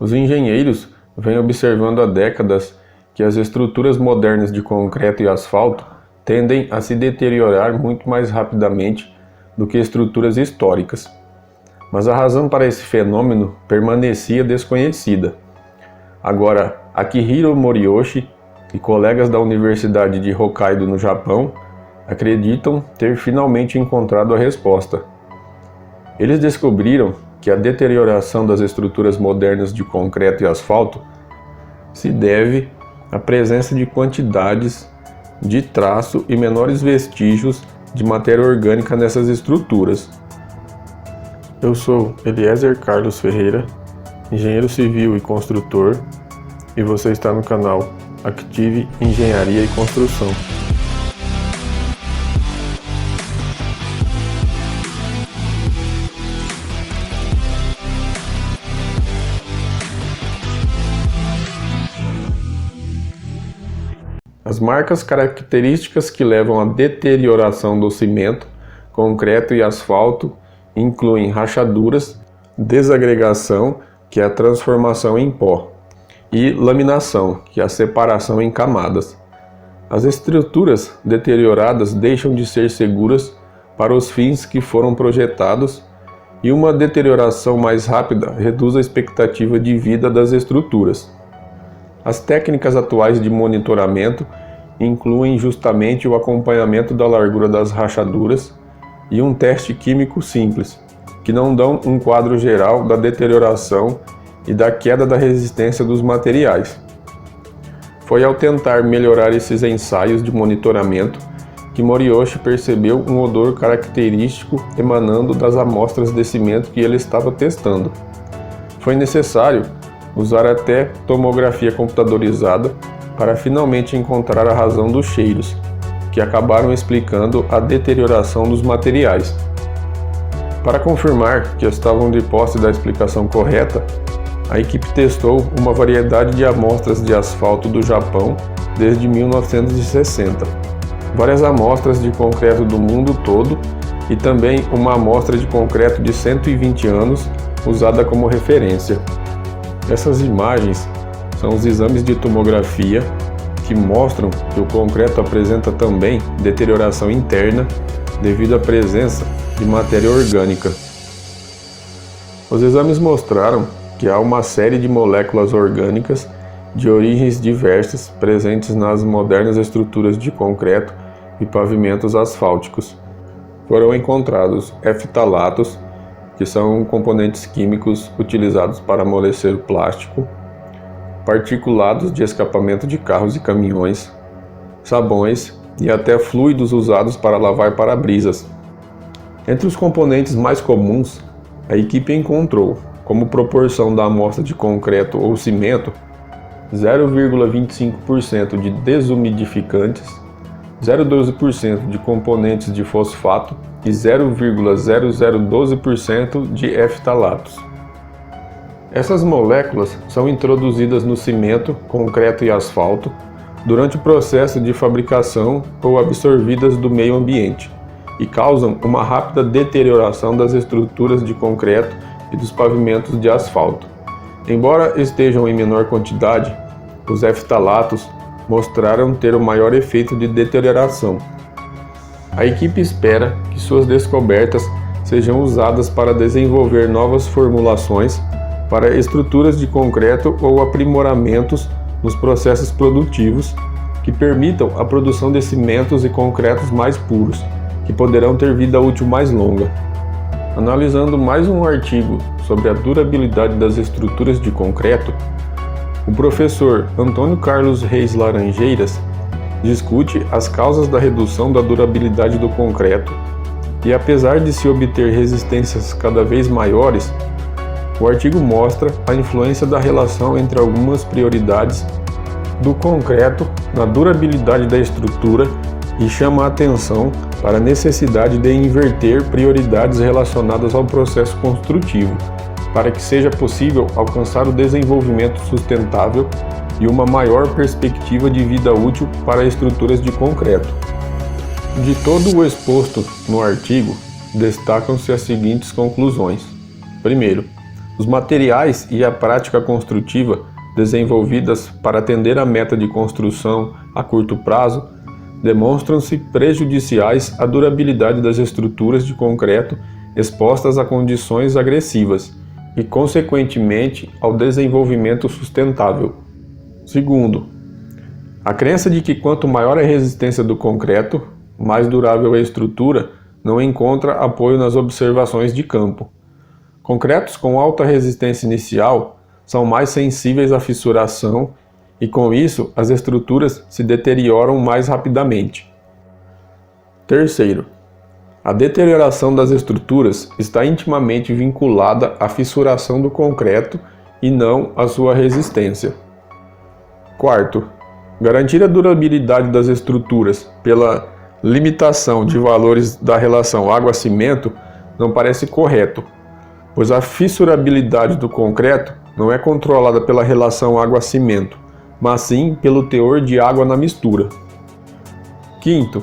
Os engenheiros vêm observando há décadas que as estruturas modernas de concreto e asfalto tendem a se deteriorar muito mais rapidamente do que estruturas históricas. Mas a razão para esse fenômeno permanecia desconhecida. Agora, Akihiro Moriyoshi e colegas da Universidade de Hokkaido, no Japão, acreditam ter finalmente encontrado a resposta. Eles descobriram que a deterioração das estruturas modernas de concreto e asfalto se deve à presença de quantidades de traço e menores vestígios de matéria orgânica nessas estruturas. Eu sou Eliezer Carlos Ferreira, engenheiro civil e construtor, e você está no canal Active Engenharia e Construção. As marcas características que levam à deterioração do cimento, concreto e asfalto incluem rachaduras, desagregação, que é a transformação em pó, e laminação, que é a separação em camadas. As estruturas deterioradas deixam de ser seguras para os fins que foram projetados, e uma deterioração mais rápida reduz a expectativa de vida das estruturas. As técnicas atuais de monitoramento incluem justamente o acompanhamento da largura das rachaduras e um teste químico simples, que não dão um quadro geral da deterioração e da queda da resistência dos materiais. Foi ao tentar melhorar esses ensaios de monitoramento que Moriyoshi percebeu um odor característico emanando das amostras de cimento que ele estava testando. Foi necessário usar até tomografia computadorizada para finalmente encontrar a razão dos cheiros, que acabaram explicando a deterioração dos materiais. Para confirmar que estavam de posse da explicação correta, a equipe testou uma variedade de amostras de asfalto do Japão desde 1960, várias amostras de concreto do mundo todo e também uma amostra de concreto de 120 anos usada como referência. Essas imagens são os exames de tomografia que mostram que o concreto apresenta também deterioração interna devido à presença de matéria orgânica. Os exames mostraram que há uma série de moléculas orgânicas de origens diversas presentes nas modernas estruturas de concreto e pavimentos asfálticos. Foram encontrados eftalatos, que são componentes químicos utilizados para amolecer o plástico, particulados de escapamento de carros e caminhões, sabões e até fluidos usados para lavar para-brisas. Entre os componentes mais comuns, a equipe encontrou, como proporção da amostra de concreto ou cimento, 0,25% de desumidificantes, 0,12% de componentes de fosfato e 0,0012% de eftalatos. Essas moléculas são introduzidas no cimento, concreto e asfalto durante o processo de fabricação ou absorvidas do meio ambiente e causam uma rápida deterioração das estruturas de concreto e dos pavimentos de asfalto. Embora estejam em menor quantidade, os eftalatos mostraram ter o maior efeito de deterioração. A equipe espera que suas descobertas sejam usadas para desenvolver novas formulações para estruturas de concreto ou aprimoramentos nos processos produtivos que permitam a produção de cimentos e concretos mais puros, que poderão ter vida útil mais longa. Analisando mais um artigo sobre a durabilidade das estruturas de concreto, o professor Antônio Carlos Reis Laranjeiras discute as causas da redução da durabilidade do concreto e, apesar de se obter resistências cada vez maiores, o artigo mostra a influência da relação entre algumas prioridades do concreto na durabilidade da estrutura e chama a atenção para a necessidade de inverter prioridades relacionadas ao processo construtivo, para que seja possível alcançar o desenvolvimento sustentável e uma maior perspectiva de vida útil para estruturas de concreto. De todo o exposto no artigo, destacam-se as seguintes conclusões. Primeiro, Os materiais e a prática construtiva desenvolvidas para atender à meta de construção a curto prazo demonstram-se prejudiciais à durabilidade das estruturas de concreto expostas a condições agressivas e, consequentemente, ao desenvolvimento sustentável. Segundo, a crença de que quanto maior a resistência do concreto, mais durável é a estrutura, não encontra apoio nas observações de campo. Concretos com alta resistência inicial são mais sensíveis à fissuração e, com isso, as estruturas se deterioram mais rapidamente. Terceiro, a deterioração das estruturas está intimamente vinculada à fissuração do concreto e não à sua resistência. Quarto, garantir a durabilidade das estruturas pela limitação de valores da relação água-cimento não parece correto, pois a fissurabilidade do concreto não é controlada pela relação água-cimento, mas sim pelo teor de água na mistura. Quinto,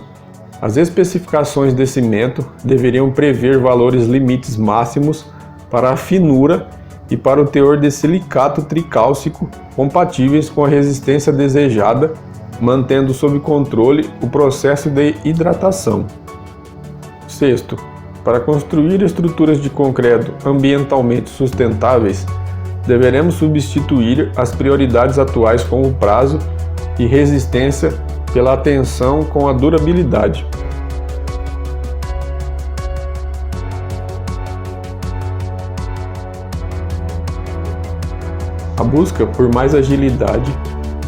as especificações de cimento deveriam prever valores limites máximos para a finura e para o teor de silicato tricálcico compatíveis com a resistência desejada, mantendo sob controle o processo de hidratação. Sexto, para construir estruturas de concreto ambientalmente sustentáveis, deveremos substituir as prioridades atuais como prazo e resistência pela atenção com a durabilidade. A busca por mais agilidade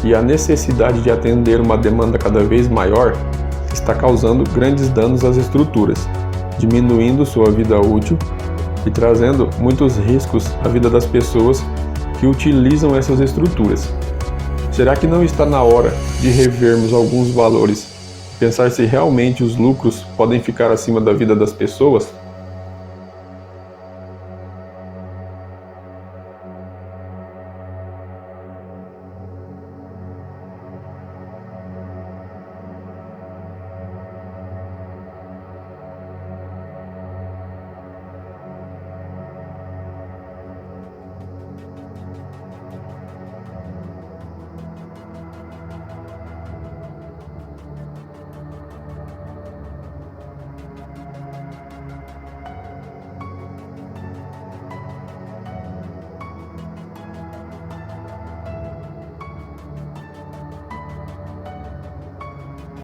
e a necessidade de atender uma demanda cada vez maior está causando grandes danos às estruturas, diminuindo sua vida útil e trazendo muitos riscos à vida das pessoas que utilizam essas estruturas. Será que não está na hora de revermos alguns valores e pensar se realmente os lucros podem ficar acima da vida das pessoas?